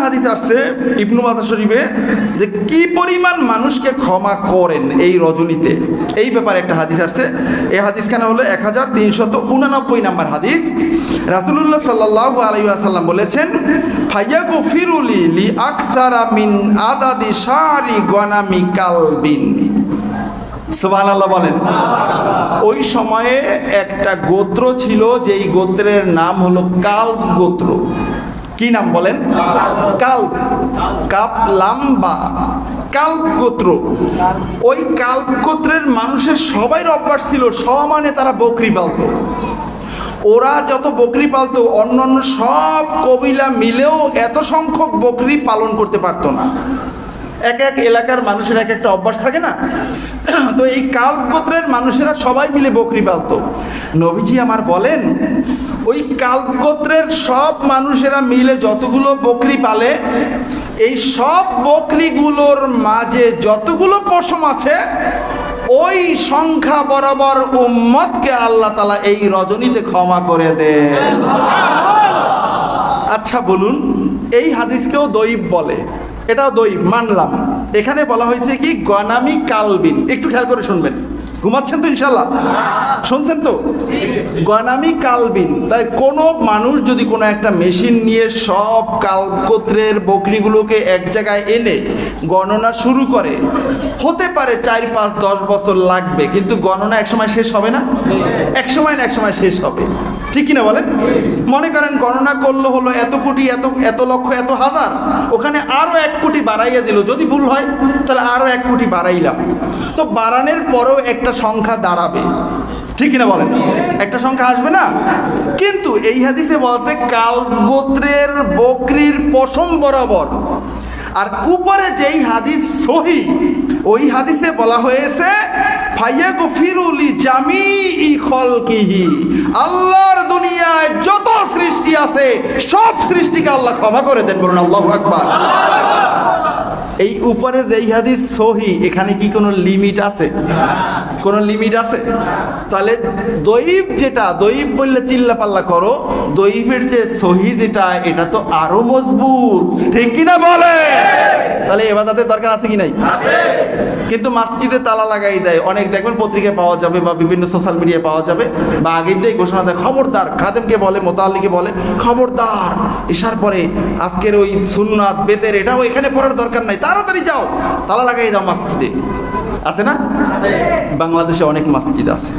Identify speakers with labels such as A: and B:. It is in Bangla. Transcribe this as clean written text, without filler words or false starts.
A: হাদিস আসছে ইবনু মাজাহ শরীফে যে কি পরিমাণ মানুষকে ক্ষমা করেন এই রজনীতে, এই ব্যাপারে একটা হাদিস আসছে। এই হাদিসখানা হলো 1389 নম্বর হাদিস। রাসূলুল্লাহ সাল্লাল্লাহু আলাইহি ওয়াসাল্লাম বলেছেন, ফায়াগফিরুলি লি আকসারা মিন আদাদি শারি গনামি কালবিন। সুবহানাল্লাহ বলেন। ওই সময়ে একটা গোত্র ছিল, যেই গোত্রের নাম হলো কালব গোত্র। কি নাম বলেন? কালব, কাপ লাম্বা, কালব গোত্র। ওই কালব গোত্রের মানুষের সবাই অভ্যাস ছিল সমানে তারা বকরি পালত। ওরা যত বকরি পালতো অন্যান্য সব কবিলা মিলেও এত সংখ্যক বকরি পালন করতে পারতো না। এক এক এলাকার মানুষের এক একটা অভ্যাস থাকে না, তো এই কালব গোত্রের মানুষেরা সবাই মিলে বকরি পালতো। নবীজি আমার বলেন, ওই কালব গোত্রের সব মানুষেরা মিলে যতগুলো বকরি পালে, এই সব বকরিগুলোর মাঝে যতগুলো পশম আছে ওই সংখ্যা বরাবর উম্মতকে আল্লাহ তাআলা এই রজনীতে ক্ষমা করে দেন। আচ্ছা বলুন, এই হাদিসকেও দঈফ বলে, এটাও দঈফ মানলাম। এখানে বলা হয়েছে কি গনামি কালবিন, একটু খেয়াল করে শুনবেন। ঘুমাচ্ছেন তো ইনশাল্লাহ? শুনছেন তো? গনামি কালবিন। তাই কোনো মানুষ যদি কোনো একটা মেশিন নিয়ে সব কালব গোত্রের বকরিগুলোকে এক জায়গায় এনে গণনা শুরু করে, হতে পারে 4, 5, 10 বছর লাগবে, কিন্তু গণনা একসময় শেষ হবে না? এক সময় না এক সময় শেষ হবে, ঠিক কিনা বলেন? মনে করেন গণনা করলো হলো এত কোটি, এত লক্ষ, এত হাজার, ওখানে আরো 1 কোটি বাড়াইয়া দিল। যদি ভুল হয় তাহলে আরো 1 কোটি বাড়াইলাম, তো বাড়ানোর পরেও একটা সংখ্যা দাঁড়াবে, ঠিক কিনা বলেন? একটা সংখ্যা আসবে না? কিন্তু এই হাদিসে বলছে কালব গোত্রের বকরির পশম বরাবর। আর উপরে যেই হাদিস সহিহ, ওই হাদিসে বলা হয়েছে ফায়াগফিরুলি জামিই খালকিহি, আল্লাহর দুনিয়ায় যত সৃষ্টি আছে সব সৃষ্টিকে আল্লাহ ক্ষমা করে দেন। বলুন আল্লাহু আকবার। এই উপরে যেই হাদিস সহিহ, এখানে কি কোনো লিমিট আছে? কোনো লিমিট আছে? তাহলে দঈফ যেটা, দঈফ বললে চিল্লা পাল্লা করো, দঈফের যে সহিহ যেটা, এটা তো আরো মজবুত, ঠিক কিনা বলে? তাহলে ইবাদতের দরকার আছে কি নাই? আছে। কিন্তু মসজিদে তালা লাগাই দেয়, অনেক দেখবেন পত্রিকায় পাওয়া যাবে বা বিভিন্ন সোশ্যাল মিডিয়ায় পাওয়া যাবে, বা আগের দিয়ে ঘোষণা দেয়, খবরদার, খাদেমকে বলে, মোতাল্লিকে বলে, খবরদার এশার পরে আজকের ওই সুন্নাত বেতের এটাও এখানে পড়ার দরকার নাই, তাড়াতাড়ি যাও তালা লাগাই দাও মসজিদে। আছে না? বাংলাদেশে অনেক মসজিদ আছে।